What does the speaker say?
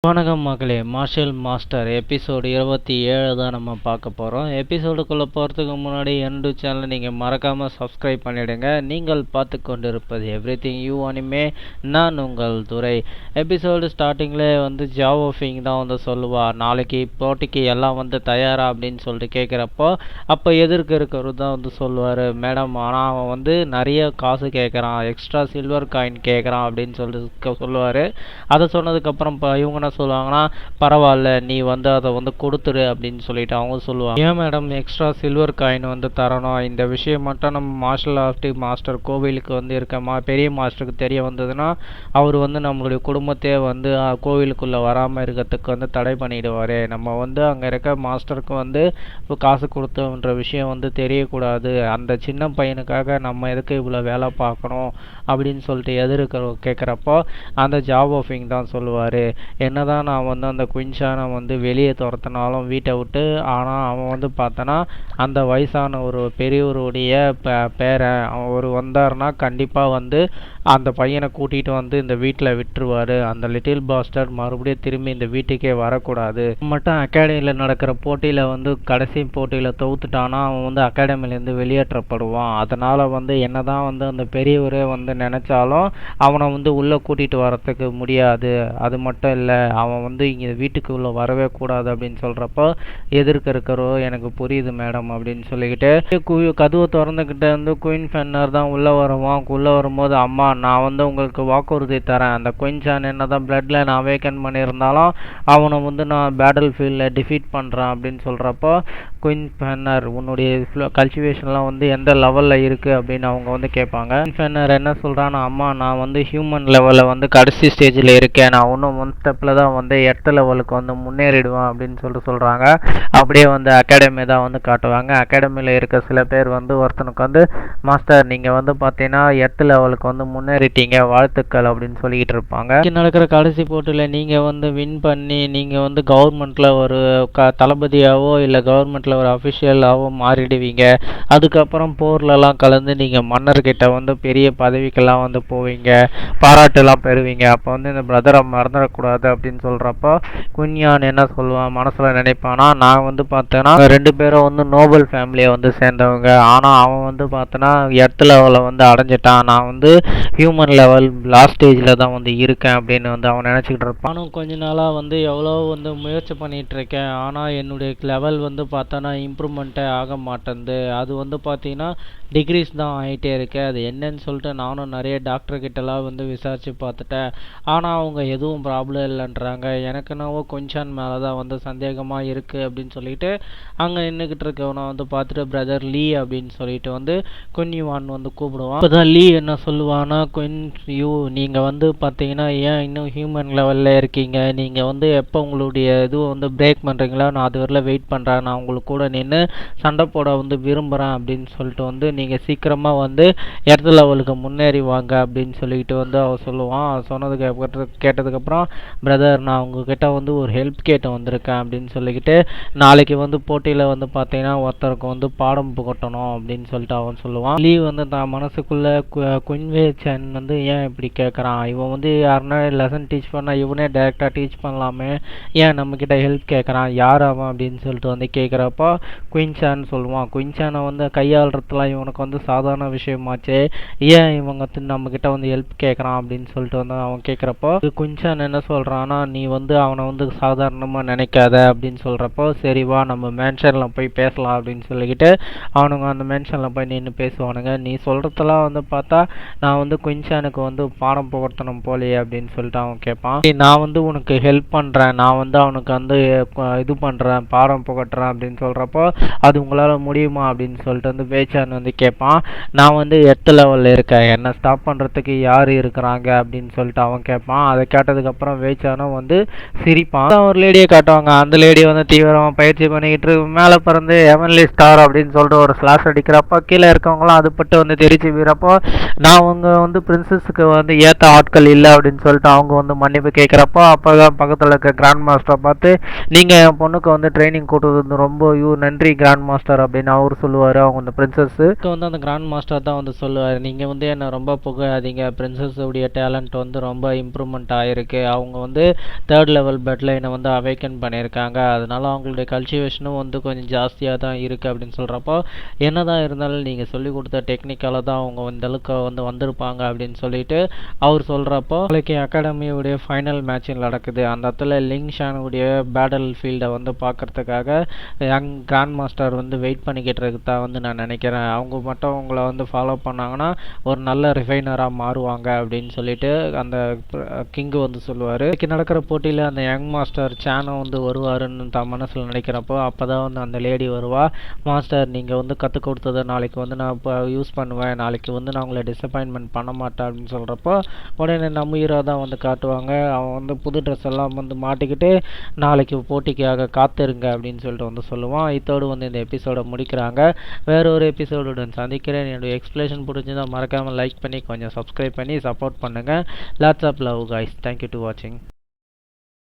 வணக்கம் மக்களே, marshal master episode 27 தான் நம்ம பார்க்க போகிறோம். எபிசோடுக்குள்ளே போகிறதுக்கு முன்னாடி என்னோட சேனலை நீங்கள் மறக்காமல் சப்ஸ்கிரைப் பண்ணிவிடுங்க. நீங்கள் பார்த்து கொண்டிருப்பது எவ்ரிதிங் யூ அனிமே. நான் உங்கள் துரை. எபிசோடு ஸ்டார்டிங்கில் ஜாவோ ஃபிங் தான் சொல்லுவாள், நாளைக்கு போட்டிக்கு எல்லாம் தயாரா அப்படின்னு சொல்லிட்டு கேட்குறப்போ அப்போ எதிர்க்க இருக்கிறது தான் சொல்லுவார், மேடம் ஆனால் அவன் நிறைய காசு கேட்குறான், எக்ஸ்ட்ரா சில்வர் காயின் கேட்குறான் அப்படின்னு சொல்லிட்டு சொல்லுவார். அதை சொன்னதுக்கப்புறம் இவங்க சொல்லுவாங்கன்னா, பரவாயில்ல நீ அதை கொடுத்துரு அப்படின்னு சொல்லிட்டு அவங்க சொல்லுவாங்க. ஏன் மேடம் எக்ஸ்ட்ரா சில்வர் காயின் தரணும், இந்த விஷயம் மட்டும் நம்ம மார்ஷல் ஆர்ட் மாஸ்டர் கோவிலுக்கு இருக்க பெரிய மாஸ்டருக்கு தெரிய வந்ததுன்னா அவர் நம்மளுடைய குடும்பத்தையே கோவிலுக்குள்ள வராமல் இருக்கிறதுக்கு தடை பண்ணிடுவார். நம்ம அங்கே இருக்க மாஸ்டருக்கு காசு கொடுத்தோன்ற விஷயம் தெரியக்கூடாது, அந்த சின்ன பையனுக்காக நம்ம எதுக்கு இவ்வளோ வேலை பார்க்கணும் அப்படின்னு சொல்லிட்டு எதிர்க்க கேட்குறப்போ அந்த ஜாவோ ஃபிங் தான் சொல்லுவார், என்னதான் நான் அந்த குயின்ஷானை வெளியே துரத்தினாலும் வீட்டை விட்டு, ஆனால் அவன் பார்த்தனா அந்த வயசான ஒரு பெரியவருடைய பேரன் அவர் வந்தார்னா கண்டிப்பாக அந்த பையனை கூட்டிகிட்டு இந்த வீட்டில் விட்டுருவார், அந்த லிட்டில் பாஸ்டர் மறுபடியும் திரும்பி இந்த வீட்டுக்கே வரக்கூடாது. மட்டும் அகாடமியில் நடக்கிற போட்டியில் கடைசி போட்டியில் தோத்துட்டானா அவன் அகாடமிலேருந்து வெளியேற்றப்படுவான். அதனால் என்னதான் அந்த பெரியவரே நினச்சாலும் அவனை உள்ளே கூட்டிகிட்டு வரத்துக்கு முடியாது. அது மட்டும் இல்லை, அவன் இங்கே வீட்டுக்கு உள்ளே வரவே கூடாது அப்படின்னு சொல்கிறப்போ எதிர்க்க இருக்கிறோ எனக்கு புரியுது மேடம் அப்படின்னு சொல்லிக்கிட்டு கதவை திறந்துக்கிட்டு குயின் ஃபென்னர் தான் உள்ளே வருவான். உள்ளே வரும்போது, அம்மா நான் உங்களுக்கு வாக்குறுதி தரேன், அந்த குயின்ஷான் என்ன தான் பிளட் லைன் அவேக்கன் பண்ணியிருந்தாலும் அவனை நான் பேட்டில் ஃபீல்டில் டிஃபீட் பண்ணுறேன் அப்படின்னு சொல்கிறப்போ குயின் ஃபென்னர் உன்னுடைய கல்டிவேஷன்லாம் எந்த லெவலில் இருக்குது அப்படின்னு அவங்க கேட்பாங்க. குயின் ஃபென்னர் என்ன சொல்கிறான்னா, அம்மா நான் ஹியூமன் லெவலில் கடைசி ஸ்டேஜில் இருக்கேன், நான் இன்னும் 1 ஸ்டெப்பில் தான் எர்த் லெவலுக்கு முன்னேறிடுவேன் அப்படின்னு சொல்கிறாங்க. அப்படியே அகாடமி தான் காட்டுவாங்க. அகாடமியில் இருக்க சில பேர் ஒருத்தனுக்கு மாஸ்டர் நீங்கள் பார்த்தீங்கன்னா எர்த் லெவலுக்கு முன்னேறிட்டீங்க, வாழ்த்துக்கள் அப்படின்னு சொல்லிக்கிட்டு இருப்பாங்க. நடக்கிற கடைசி போட்டியில் நீங்கள் வின் பண்ணி நீங்கள் கவர்மெண்ட்டில் ஒரு தளபதியாவோ இல்லை கவர்மெண்ட்டில் ஒரு அஃபிஷியலாகவோ மாறிடுவீங்க. அதுக்கப்புறம் போர்லலாம் கலந்து நீங்கள் மன்னர்கிட்ட பெரிய பதவிக்கெல்லாம் போவீங்க, பாராட்டுலாம் பெறுவீங்க. அப்போ இந்த பிரதரை மறந்துடக்கூடாது அப்படின்னு சொல்கிறப்போ குன்யான் என்ன சொல்லுவான், மனசில் நினைப்பானா, நான் பார்த்தேன்னா 2 பேரும் நோபல் ஃபேமிலியை சேர்ந்தவங்க, ஆனால் அவன் பார்த்தேன்னா எர்த் லெவலில் அடைஞ்சிட்டான், நான் ஹியூமன் லெவல் லாஸ்ட் ஸ்டேஜில் தான் இருக்கேன் அப்படின்னு அவன் நினச்சிக்கிட்டு இருப்பான். நானும் கொஞ்ச நாளாக எவ்வளோ முயற்சி பண்ணிகிட்டு இருக்கேன், ஆனால் என்னுடைய லெவல் பார்த்தோன்னா இம்ப்ரூவ்மெண்ட்டே ஆக மாட்டேங்குது, அது பார்த்தீங்கன்னா டிகிரிஸ் தான் ஆகிட்டே இருக்கு. அது என்னன்னு சொல்லிட்டு நானும் நிறைய டாக்டர்கிட்டலாம் விசாரித்து பார்த்துட்டேன், ஆனால் அவங்க எதுவும் ப்ராப்ளம் இல்லைன்றாங்க. எனக்கு என்னவோ கொஞ்சம் மேலே தான் சந்தேகமாக இருக்குது அப்படின்னு சொல்லிட்டு அங்கே நின்றுக்கிட்டு இருக்கவனை பார்த்துட்டு பிரதர் லீ அப்படின்னு சொல்லிட்டு குன்யுவான் கூப்பிடுவான். இப்போ தான் லீ என்ன சொல்லுவான்னா, யூ நீங்கள் பார்த்தீங்கன்னா ஏன் இன்னும் ஹியூமன் லெவலில் இருக்கீங்க, நீங்கள் எப்போ உங்களுடைய இது பிரேக் பண்ணுறீங்களா, நான் அது வரல வெயிட் பண்ணுறேன், நான் உங்களுக்கு கூட நின்று சண்டை போட விரும்புகிறேன் அப்படின்னு சொல்லிட்டு நீங்கள் சீக்கிரமாக எர்த் லெவலுக்கு முன்னேறி வாங்க அப்படின்னு சொல்லிட்டு அவன் சொல்லுவான். சொன்னதுக்கு கேட்டதுக்கப்புறம், பிரதர் நான் உங்ககிட்ட ஒரு ஹெல்ப் கேட்டு வந்திருக்கேன் அப்படின்னு சொல்லிக்கிட்டு, நாளைக்கு போட்டியில் பார்த்தீங்கன்னா ஒருத்தருக்கு பாடம் புகட்டணும் அப்படின்னு சொல்லிட்டு அவன் சொல்லுவான். லீ தான் மனசுக்குள்ளே குயின்வே சென் ஏன் இப்படி கேட்குறான், இவன் யாருன்னா லெசன் டீச் பண்ணால் இவனே டைரெக்டாக டீச் பண்ணலாமே, ஏன் நம்மக்கிட்ட ஹெல்ப் கேட்குறான், யார் அவன் அப்படின்னு சொல்லிட்டு கேட்குறப்போ குயின்ஷான் சொல்லுவான், குயின்ஷானை கையாளுறதுலாம் இவனுக்கு சாதாரண விஷயமாச்சே, ஏன் இவங்க நம்மக்கிட்ட ஹெல்ப் கேட்குறான் அப்படின்னு சொல்லிட்டு அவன் கேட்குறப்போ குயின்ஷான் என்ன சொல்கிறான்னா, நீ அவனை சாதாரணமாக நினைக்காத அப்படின்னு சொல்கிறப்போ, சரி வா நம்ம மேன்ஷனில் போய் பேசலாம் அப்படின்னு சொல்லிக்கிட்டு அவனுங்க அந்த மேன்ஷனில் போய் நின்று பேசுவானுங்க. நீ சொல்கிறதெல்லாம் பார்த்தா நான் குயின்ஷானுக்கு பாடம் புகட்டணும் போலையே அப்படின்னு சொல்லிட்டு அவன் கேட்பான். நான் உனக்கு ஹெல்ப் பண்ணுறேன், நான் அவனுக்கு இது பண்ணுறேன், பாடம் புகட்டுறேன் அப்படின்னு சொல்கிறப்போ, அது உங்களால் முடியுமா அப்படின்னு சொல்லிட்டு வேச்சான் கேட்பான். நான் எர்த் லெவலில் இருக்கேன், என்னை ஸ்டாப் பண்ணுறதுக்கு யார் இருக்கிறாங்க அப்படின்னு சொல்லிட்டு அவன் கேட்பான். அதை கேட்டதுக்கப்புறம் வேச்சானும் சிரிப்பான். ஒரு லேடியை காட்டுவாங்க, அந்த லேடி தீவிரமாக பயிற்சி பண்ணிக்கிட்டு மேலே பிறந்து ஹெவன்லி ஸ்டார் அப்படின்னு சொல்லிட்டு ஒரு ஸ்லாஷ் அடிக்கிறப்போ கீழே இருக்கவங்களாம் அது பட்டு தெரிச்சு வீரப்போ, நான் அவங்க பிரின்சஸுக்கு ஏற்ற ஆட்கள் இல்லை அப்படின்னு சொல்லிட்டு அவங்க மன்னிப்பு கேட்குறப்போ, அப்போ தான் பக்கத்தில் இருக்க கிராண்ட் மாஸ்டரை பார்த்து, நீங்கள் என் பொண்ணுக்கு ட்ரைனிங் கொடுத்தது ரொம்ப யூ நன்றி கிராண்ட் மாஸ்டர் அப்படின்னு அவர் சொல்லுவார். அவங்க அந்த பிரின்சஸ்ஸு வந்து அந்த கிராண்ட் மாஸ்டர் தான் வந்து சொல்லுவார், நீங்கள் வந்து என்னை ரொம்ப புகழாதீங்க, பிரின்சஸுடைய டேலண்ட் வந்து ரொம்ப இம்ப்ரூவ்மெண்ட் ஆகிருக்கு. அவங்க வந்து 3rd லெவல் பெட்டில் என்னை வந்து அவேக்கன் பண்ணியிருக்காங்க, அதனால அவங்களுடைய கல்டிவேஷனும் வந்து கொஞ்சம் ஜாஸ்தியாக தான் இருக்குது அப்படின்னு சொல்கிறப்போ, என்ன தான் இருந்தாலும் நீங்கள் சொல்லி கொடுத்த டெக்னிக்கால தான் அவங்க இந்த அளவுக்கு வந்து வந்திருப்பாங்க அப்படின்னு சொல்லிட்டு அவர் சொல்கிறப்போ, நாளைக்கு அகாடமியுடைய ஃபைனல் மேட்சிங் நடக்குது. அந்த இடத்துல லிங் ஷானுடைய பேட்டில் ஃபீல்டை வந்து பார்க்கறதுக்காக யங் கிராண்ட் மாஸ்டர் வந்து வெயிட் பண்ணிக்கிட்டு இருக்கு தான் வந்து நான் நினைக்கிறேன். அவங்க மட்டும் உங்களை வந்து ஃபாலோ பண்ணாங்கன்னா ஒரு நல்ல ரிஃபைனராக மாறுவாங்க அப்படின்னு சொல்லிட்டு அந்த கிங்கு வந்து சொல்லுவார். இன்னைக்கு நடக்கிற போட்டியில் அந்த யங் மாஸ்டர் சேனும் வந்து வருவாருன்னு தான் மனசில் நினைக்கிறப்போ, அப்போ தான் வந்து அந்த லேடி வருவா. மாஸ்டர் நீங்கள் வந்து கற்றுக் கொடுத்ததை நாளைக்கு வந்து நான் இப்போ யூஸ் பண்ணுவேன், நாளைக்கு வந்து நான் உங்களை டிசப்பாயின்மெண்ட் பண்ண மாட்டேன் அப்படின்னு சொல்கிறப்போ, உடனே நம்ம ஹீரோ தான் வந்து காட்டுவாங்க. அவன் வந்து புது ட்ரெஸ் எல்லாம் வந்து மாட்டிக்கிட்டு நாளைக்கு போட்டிக்காக காத்திருங்க அப்படின்னு சொல்லிட்டு வந்து சொல்லுவான். இதோடு வந்து இந்த எபிசோடை முடிக்கிறாங்க. வேற ஒரு எபிசோடுடன் சந்திக்கிறேன். என்னுடைய எக்ஸ்பிளேஷன் பிடிச்சிருந்தா மறக்காமல் லைக் பண்ணி கொஞ்சம் சப்ஸ்கிரைப் பண்ணி சப்போர்ட் பண்ணுங்கள். Lots of love guys. Thank you to வாட்சிங்.